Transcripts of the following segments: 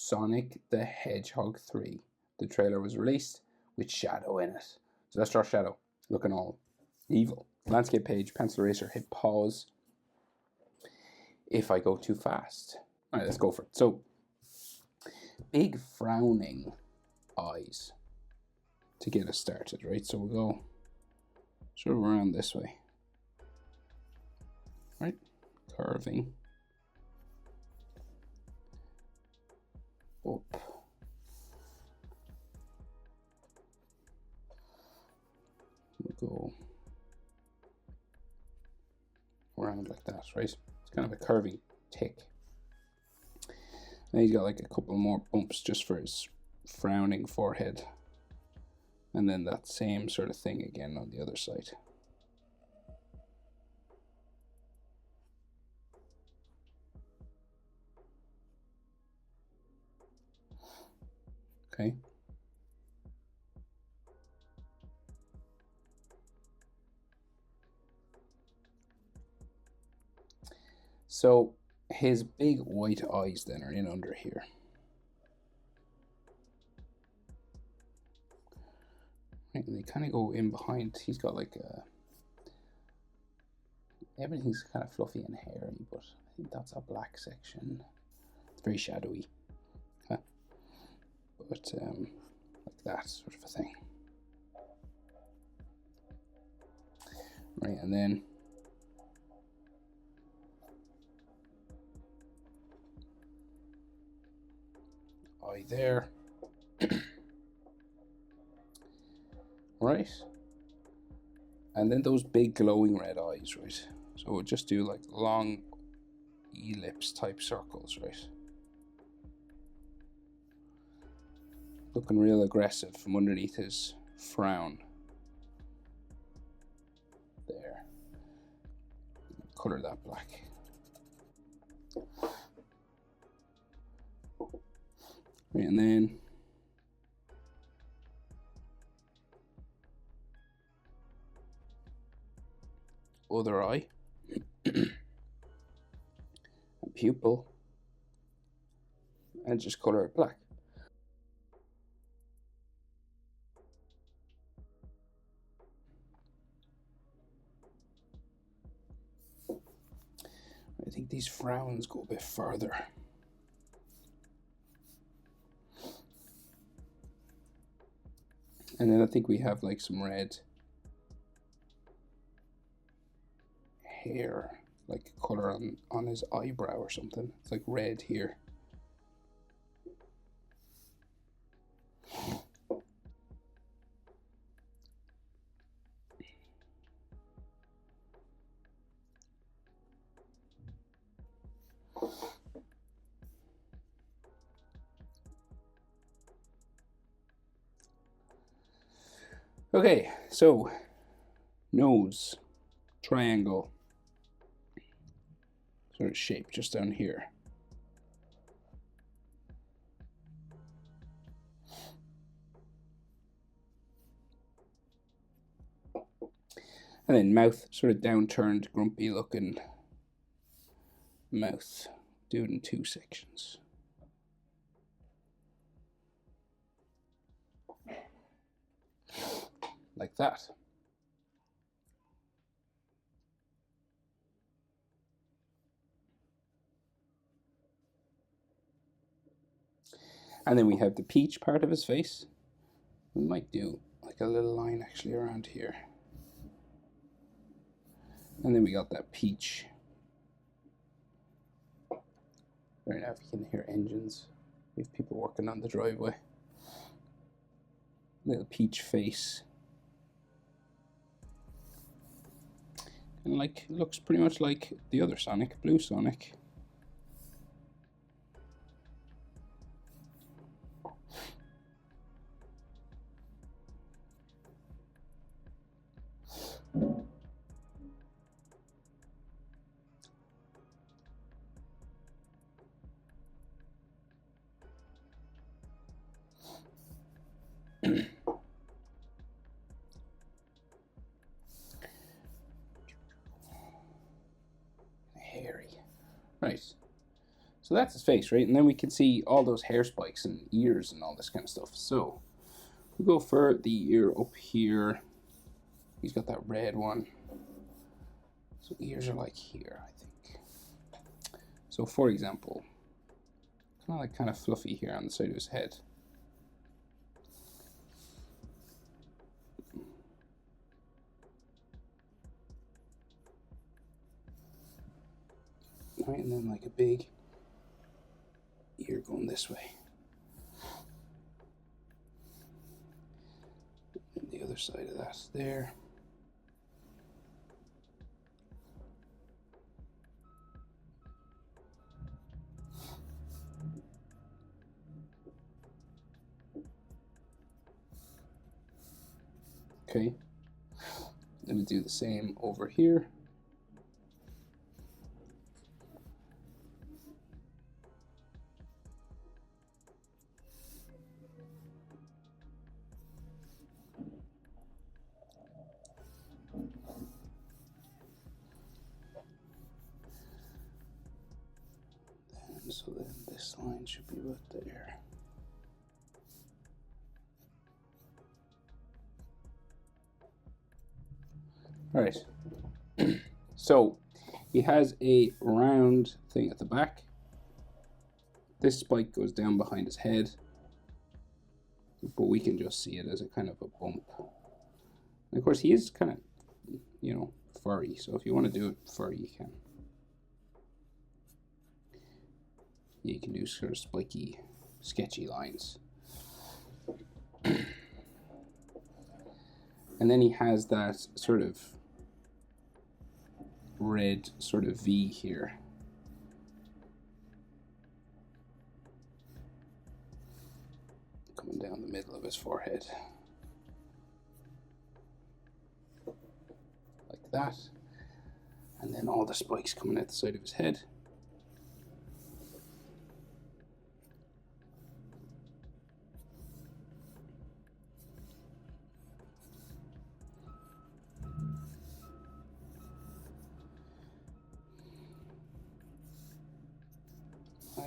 Sonic the Hedgehog 3. The trailer was released with Shadow in it. So let's draw Shadow, looking all evil. Landscape page, pencil eraser, hit pause if I go too fast. All right, let's go for it. So, big frowning eyes to get us started, right? So we'll go sort of around this way, right? Curving up. We'll go around like that, right? It's kind of a curving tick. And he's got like a couple more bumps just for his frowning forehead. And then that same sort of thing again on the other side. Okay. So his big white eyes then are in under here. Right, and they kind of go in behind. He's got like a... Everything's kind of fluffy and hairy, but I think that's a black section. It's very shadowy. Huh. But like that sort of a thing. Right, and then eye there. Right, and then those big glowing red eyes, right? So we'll just do like long ellipse type circles, right? Looking real aggressive from underneath his frown. There. Color that black. Right, and then other eye. And pupil. And just color it black. I think these frowns go a bit further. And then I think we have like some red hair, like color on his eyebrow or something. It's like red here. Okay, so nose, triangle, sort of shape just down here. And then mouth, sort of downturned, grumpy looking mouth. Do it in two sections. Like that. And then we have the peach part of his face. We might do like a little line actually around here. And then we got that peach. Right now, if you can hear engines, we have people working on the driveway. Little peach face. And like, it looks pretty much like the other Sonic, Blue Sonic. Hairy. Right. So So that's his face, right? And then we can see all those hair spikes and ears and all this kind of stuff. So we go for the ear up here. He's got that red one. So ears are like here, I think. So for example, kind of fluffy here on the side of his head. Right, and then like a big ear going this way. And the other side of that there. Okay. Then we do the same over here. And so then this line should be about there. All right. So he has a round thing at the back. This spike goes down behind his head, but we can just see it as a kind of a bump. And of course, he is kind of, you know, furry. So if you want to do it furry, you can. Yeah, you can do sort of spiky, sketchy lines. And then he has that sort of red sort of V here. Coming down the middle of his forehead. Like that. And then all the spikes coming out the side of his head.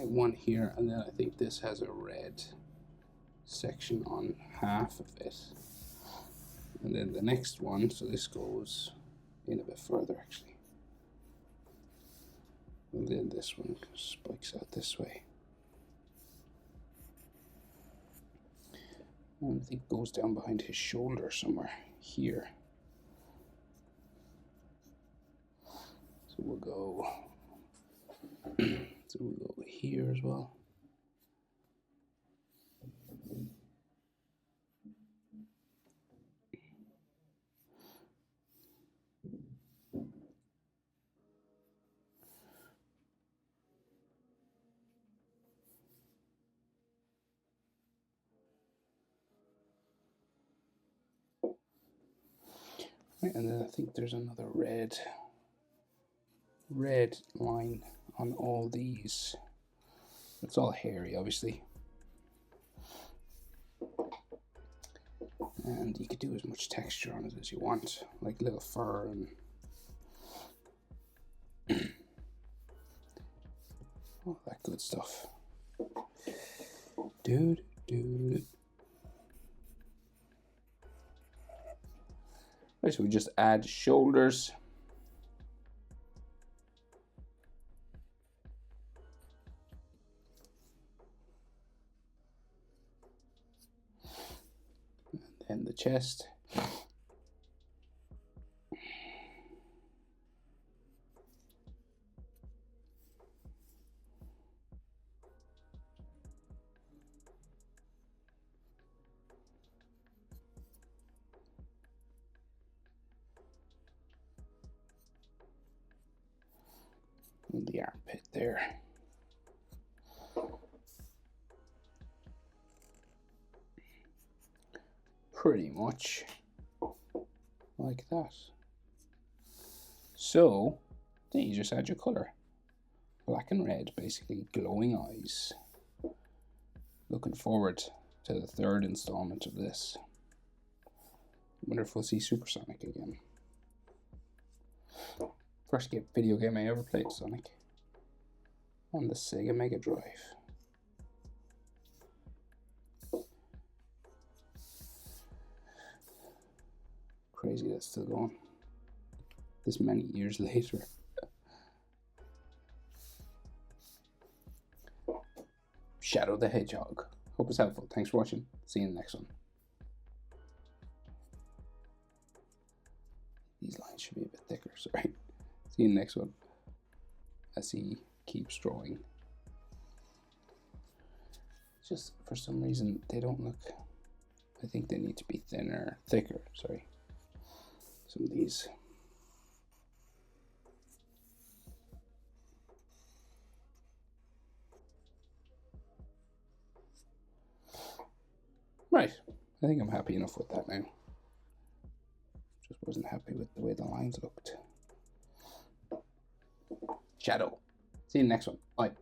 One here, and then I think this has a red section on half of it, and then the next one, so this goes in a bit further actually, and then this one spikes out this way, and I think it goes down behind his shoulder somewhere here. So we'll go so we'll go here as well. Right, and then I think there's another red line on all these. It's all hairy, obviously. And you could do as much texture on it as you want, like little fur and all that good stuff. Dude. Right, so we just add shoulders. And the chest. And the armpit there. Pretty much like that. So then you just add your color. Black and red, basically glowing eyes. Looking forward to the third installment of this. Wonder if we'll see Supersonic again. First video game I ever played, Sonic. on the Sega Mega Drive. Crazy that's still going this many years later. Shadow the Hedgehog. Hope it's helpful. Thanks for watching. See you in the next one. These lines should be a bit thicker, sorry. See you in the next one. As he keeps drawing. Just for some reason they don't look, I think they need to be thicker, sorry. Some of these. Right, I think I'm happy enough with that now. Just wasn't happy with the way the lines looked. Shadow. See you in the next one. Bye.